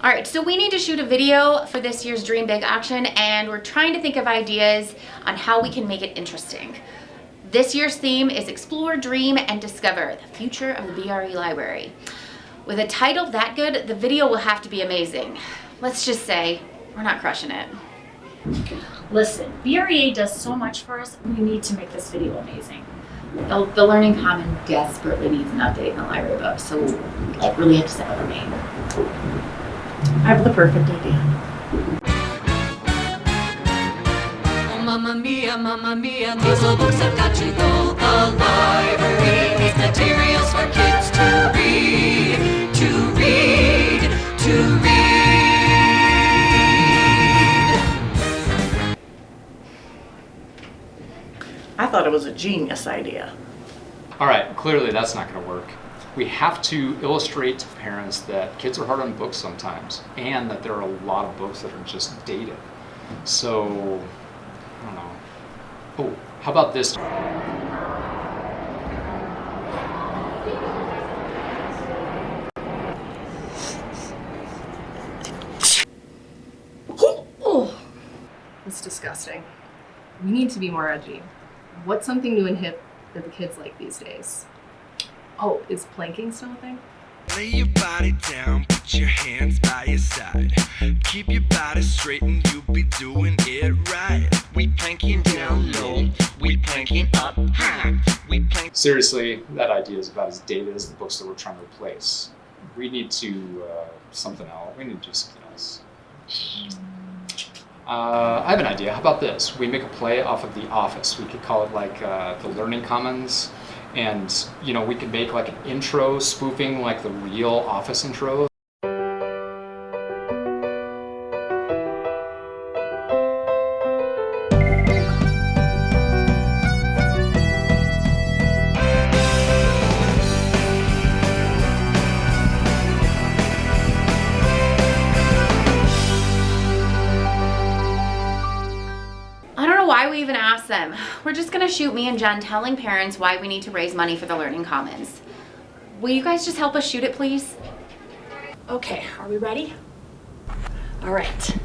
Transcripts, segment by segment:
All right, so we need to shoot a video for this year's Dream Big auction, and we're trying to think of ideas on how we can make it interesting. This year's theme is Explore, Dream, and Discover, the future of the BRE library. With a title that good, the video will have to be amazing. Let's just say, we're not crushing it. Listen, BREA does so much for us, we need to make this video amazing. The Learning Common desperately needs an update in the library book, so we really have to set up a name. I have the perfect idea. Oh, mamma mia, these old books have got to go. The library needs materials for kids to read, to read, to read. I thought it was a genius idea. All right, clearly that's not going to work. We have to illustrate to parents that kids are hard on books sometimes, and that there are a lot of books that are just dated. So, I don't know. Oh, how about this? Oh, it's disgusting. We need to be more edgy. What's something new and hip that the kids like these days? Oh, is planking still a thing? Lay your body down, put your hands by your side. Keep your body straight and you'll be doing it right. We planking down low, we planking up high. We plank. Seriously, that idea is about as dated as the books that we're trying to replace. We need to, something else. We need to do something else. I have an idea. How about this? We make a play off of The Office. We could call it like the Learning Commons. And, you know, we could make like an intro spoofing like the real Office intro. Why we even ask them. We're just gonna shoot me and Jen telling parents why we need to raise money for the Learning Commons. Will you guys just help us shoot it, please? Okay, are we ready? All right.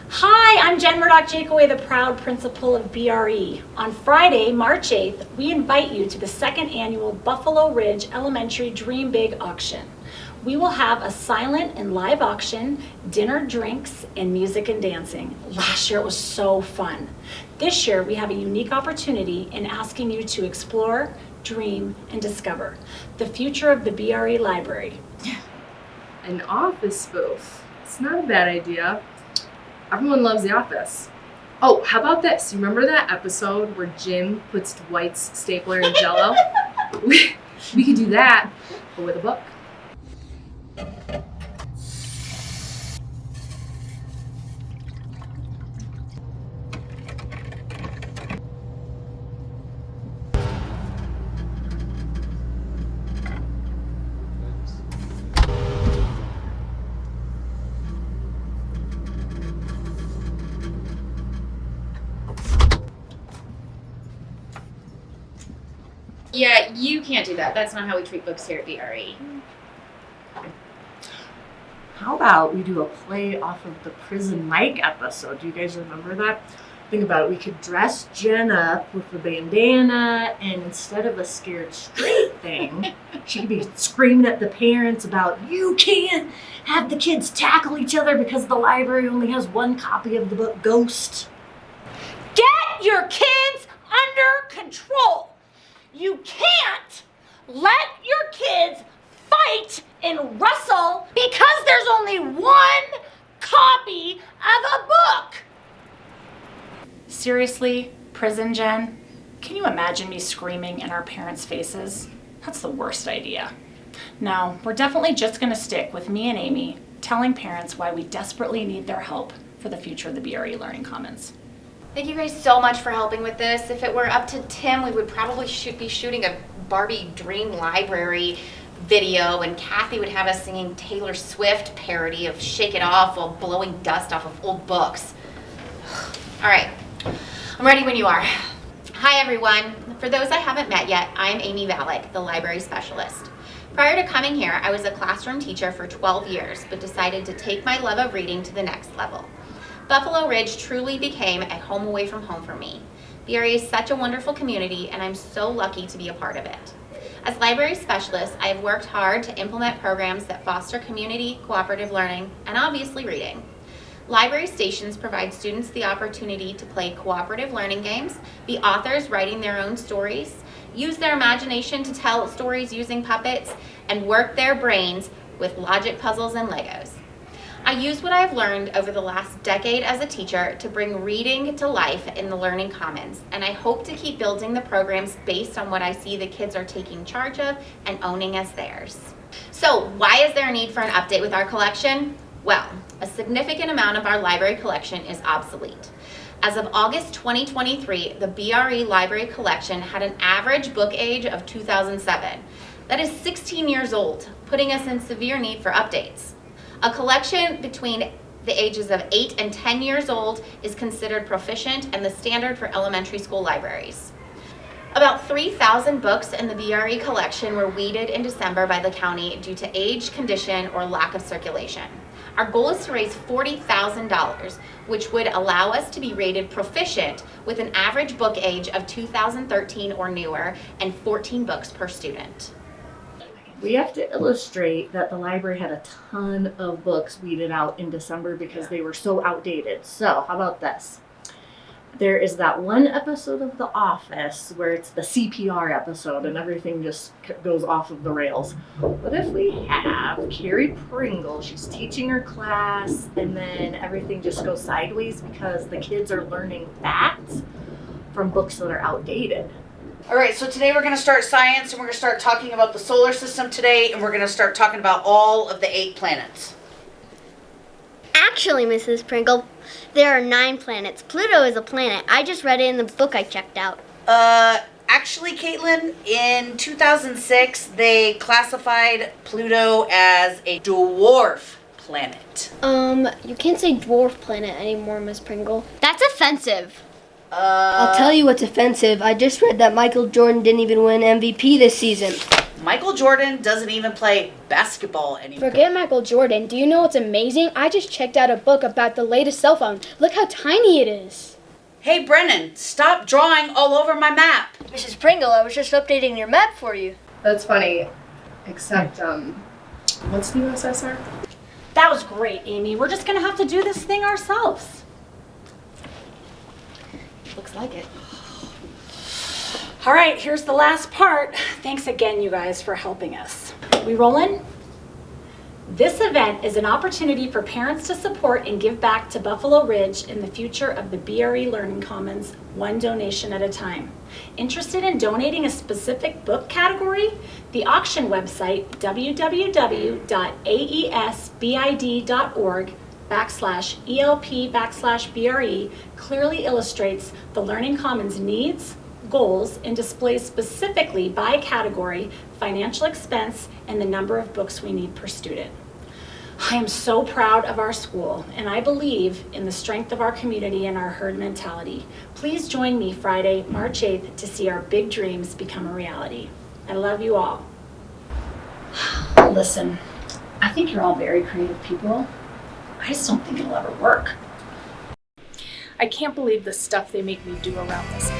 Hi, I'm Jen Murdoch-Jakeway, the proud principal of BRE. On Friday, March 8th, we invite you to the second annual Buffalo Ridge Elementary Dream Big auction. We will have a silent and live auction, dinner, drinks, and music and dancing. Last year it was so fun. This year we have a unique opportunity in asking you to explore, dream, and discover the future of the BRE library. An office spoof. It's not a bad idea. Everyone loves The Office. Oh, how about this? You remember that episode where Jim puts Dwight's stapler in Jell-O? we could do that, but with a book. Yeah, you can't do that. That's not how we treat books here at BRE. How about we do a play off of the Prison Mike episode? Do you guys remember that? Think about it. We could dress Jen up with the bandana, and instead of a scared straight thing, she could be screaming at the parents about, you can't have the kids tackle each other because the library only has one copy of the book Ghost. Get your kids under control. You can't let your kids fight and wrestle because there's only one copy of a book. Seriously, Prison Jen? Can you imagine me screaming in our parents' faces? That's the worst idea. No, we're definitely just gonna stick with me and Amy telling parents why we desperately need their help for the future of the BRE Learning Commons. Thank you guys so much for helping with this. If it were up to Tim, we would probably be shooting a Barbie Dream Library video, and Kathy would have us singing Taylor Swift parody of Shake It Off while blowing dust off of old books. All right, I'm ready when you are. Hi everyone. For those I haven't met yet, I'm Amy Valek, the library specialist. Prior to coming here, I was a classroom teacher for 12 years, but decided to take my love of reading to the next level. Buffalo Ridge truly became a home away from home for me. BREA is such a wonderful community, and I'm so lucky to be a part of it. As library specialist, I have worked hard to implement programs that foster community, cooperative learning, and obviously reading. Library stations provide students the opportunity to play cooperative learning games, be authors writing their own stories, use their imagination to tell stories using puppets, and work their brains with logic puzzles and Legos. I use what I've learned over the last decade as a teacher to bring reading to life in the Learning Commons, and I hope to keep building the programs based on what I see the kids are taking charge of and owning as theirs. So why is there a need for an update with our collection? Well, a significant amount of our library collection is obsolete. As of August 2023, the BRE library collection had an average book age of 2007. That is 16 years old, putting us in severe need for updates. A collection between the ages of 8 and 10 years old is considered proficient and the standard for elementary school libraries. About 3,000 books in the BRE collection were weeded in December by the county due to age, condition, or lack of circulation. Our goal is to raise $40,000, which would allow us to be rated proficient with an average book age of 2013 or newer and 14 books per student. We have to illustrate that the library had a ton of books weeded out in December because they were so outdated. So how about this? There is that one episode of The Office where it's the CPR episode and everything just goes off of the rails. What if we have Carrie Pringle, she's teaching her class, and then everything just goes sideways because the kids are learning facts from books that are outdated. All right, so today we're going to start science, and we're going to start talking about the solar system today, and we're going to start talking about all of the 8 planets. Actually, Mrs. Pringle, there are 9 planets. Pluto is a planet. I just read it in the book I checked out. Actually, Caitlin, in 2006, they classified Pluto as a dwarf planet. You can't say dwarf planet anymore, Miss Pringle. That's offensive. I'll tell you what's offensive. I just read that Michael Jordan didn't even win MVP this season. Michael Jordan doesn't even play basketball anymore. Forget Michael Jordan. Do you know what's amazing? I just checked out a book about the latest cell phone. Look how tiny it is. Hey, Brennan, stop drawing all over my map. Mrs. Pringle, I was just updating your map for you. That's funny. Except, what's the USSR? That was great, Amy. We're just gonna have to do this thing ourselves. Looks like it. All right, here's the last part. Thanks again, you guys, for helping us. We rolling? This event is an opportunity for parents to support and give back to Buffalo Ridge in the future of the BRE Learning Commons, one donation at a time. Interested in donating a specific book category? The auction website, www.aesbid.org/ELP/BRE clearly illustrates the Learning Commons needs, goals, and displays specifically by category, financial expense, and the number of books we need per student. I am so proud of our school, and I believe in the strength of our community and our herd mentality. Please join me Friday, March 8th to see our big dreams become a reality. I love you all. Listen, I think you're all very creative people. I just don't think it'll ever work. I can't believe the stuff they make me do around this